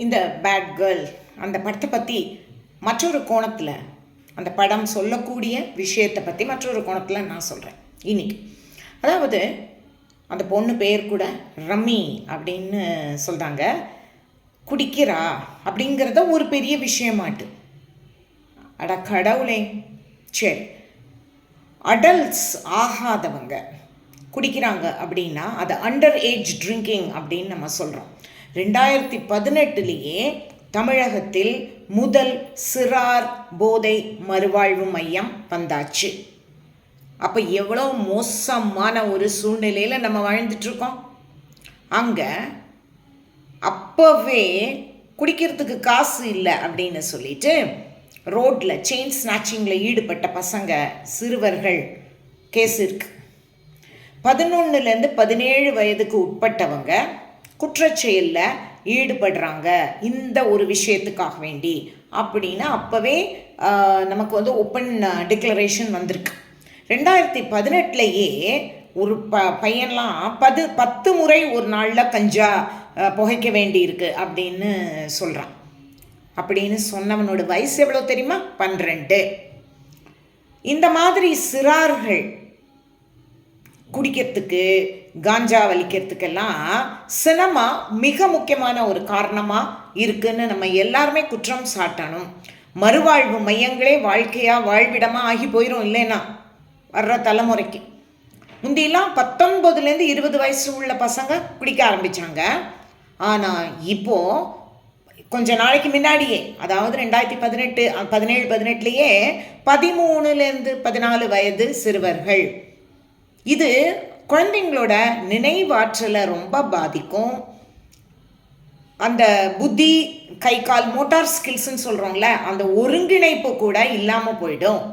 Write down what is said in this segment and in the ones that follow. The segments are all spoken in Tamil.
இந்த பேட் கேர்ள் அந்த படத்தை பற்றி மற்றொரு கோணத்தில், அந்த படம் சொல்லக்கூடிய விஷயத்தை பற்றி மற்றொரு கோணத்தில் நான் சொல்கிறேன் இன்னைக்கு. அதாவது அந்த பொண்ணு பேர் கூட ரம்மி அப்படின்னு சொல்கிறாங்க. குடிக்கிறா அப்படிங்கிறத ஒரு பெரிய விஷயமாட்டு. அட கடவுளே. சரி, அடல்ட்ஸ் ஆகாதவங்க குடிக்கிறாங்க அப்படின்னா அது அண்டர் ஏஜ் ட்ரிங்கிங் அப்படின்னு நம்ம சொல்கிறோம். 2018 தமிழகத்தில் முதல் சிறார் போதை மறுவாழ்வு மையம் வந்தாச்சு. அப்போ எவ்வளோ மோசமான ஒரு சூழ்நிலையில் நம்ம வாழ்ந்துட்டுருக்கோம். அங்கே அப்போவே குடிக்கிறதுக்கு காசு இல்லை அப்படின்னு சொல்லிட்டு ரோட்டில் செயின் ஸ்நாச்சிங்கில் ஈடுபட்ட பசங்க, சிறுவர்கள் கேஸ் இருக்கு. 11 to 17 வயதுக்கு உட்பட்டவங்க குற்றச்செயலில் ஈடுபடுறாங்க இந்த ஒரு விஷயத்துக்காக வேண்டி அப்படின்னு அப்போவே நமக்கு ஓப்பன் டிக்ளரேஷன் வந்திருக்கு. 2018 ஒரு பையன்லாம் 10 முறை ஒரு நாளில் கஞ்சா புகைக்க வேண்டியிருக்கு அப்படின்னு சொல்கிறான். அப்படின்னு சொன்னவனோட வயசு எவ்வளோ தெரியுமா? 12. இந்த மாதிரி சிறார்கள் குடிக்கிறதுக்கு, காஞ்சா வலிக்கிறதுக்கெல்லாம் சினிமா மிக முக்கியமான ஒரு காரணமாக இருக்குன்னு நம்ம எல்லாருமே குற்றம் சாட்டணும். மறுவாழ்வு மையங்களே வாழ்க்கையாக வாழ்விடமாக ஆகி போயிடும் இல்லைன்னா வர்ற தலைமுறைக்கு. முந்தியெல்லாம் 19 to 20 வயசு உள்ள பசங்க குடிக்க ஆரம்பித்தாங்க. ஆனால் இப்போது கொஞ்ச நாளைக்கு முன்னாடியே, அதாவது 2017 18 13 to 14 வயது சிறுவர்கள். இது குழந்தைங்களோட நினைவாற்றலை ரொம்ப பாதிக்கும். அந்த புத்தி, கை கால் மோட்டார் ஸ்கில்ஸ்ன்னு சொல்கிறோம்ல, அந்த ஒருங்கிணைப்பு கூட இல்லாமல் போயிடும்.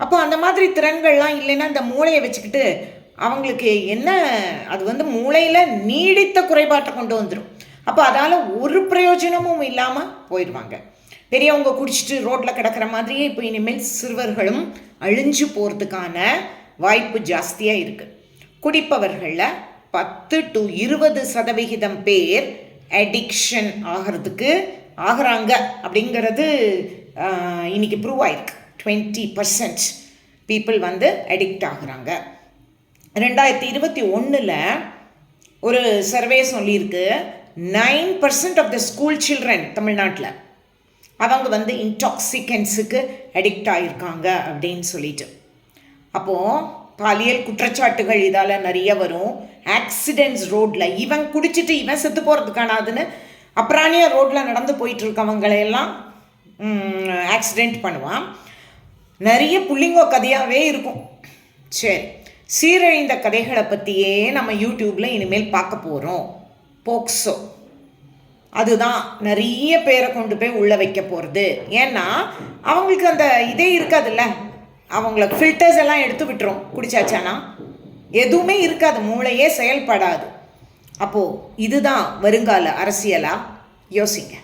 அப்போ அந்த மாதிரி திறன்கள்லாம் இல்லைன்னா இந்த மூளையை வச்சுக்கிட்டு அவங்களுக்கு என்ன, அது மூளையில் நீடித்த குறைபாட்டை கொண்டு வந்துடும். அப்போ அதால் ஒரு பிரயோஜனமும் இல்லாமல் போயிடுவாங்க. பெரியவங்க குடிச்சிட்டு ரோட்டில் கிடக்கிற மாதிரியே இப்போ இனிமேல் சிறுவர்களும் அழிஞ்சு போகிறதுக்கான வாய்ப்பு ஜாஸ்தியாக இருக்குது. குடிப்பவர்களில் 10 to 20% பேர் அடிக்ஷன் ஆகிறாங்க அப்படிங்கிறது இன்னைக்கு ப்ரூவ் ஆயிருக்கு. 20% பீப்புள் அடிக்ட் ஆகுறாங்க. 2021 ஒரு சர்வே சொல்லியிருக்கு, 9% ஆஃப் த ஸ்கூல் சில்ட்ரன் தமிழ்நாட்டில் அவங்க இன்டாக்சிகன்ஸுக்கு அடிக்ட் ஆகியிருக்காங்க அப்படின்னு சொல்லிட்டு. அப்போது பாலியல் குற்றச்சாட்டுகள் இதால் நிறைய வரும். ஆக்சிடென்ட்ஸ் ரோட்டில், இவன் குடிச்சிட்டு இவன் செத்து போகிறதுக்கானாதுன்னு அப்புறானியாக ரோட்டில் நடந்து போயிட்டுருக்கவங்களையெல்லாம் ஆக்சிடெண்ட் பண்ணுவான். நிறைய புள்ளிங்கோ கதையாகவே இருக்கும். சரி, சீரழிந்த கதைகளை பற்றியே நம்ம யூடியூப்பில் இனிமேல் பார்க்க போகிறோம். போக்சோ அதுதான் நிறைய பேரை கொண்டு போய் உள்ளே வைக்க போகிறது. ஏன்னா அவங்களுக்கு அந்த இதே இருக்காதுல்ல, அவங்களுக்கு ஃபில்டர்ஸ் எல்லாம் எடுத்து விட்டுரும். குடிச்சாச்சானா எதுவுமே இருக்காது, மூளையே செயல்படாது. அப்போது இதுதான் வருங்கால அரசியலா? யோசிங்க.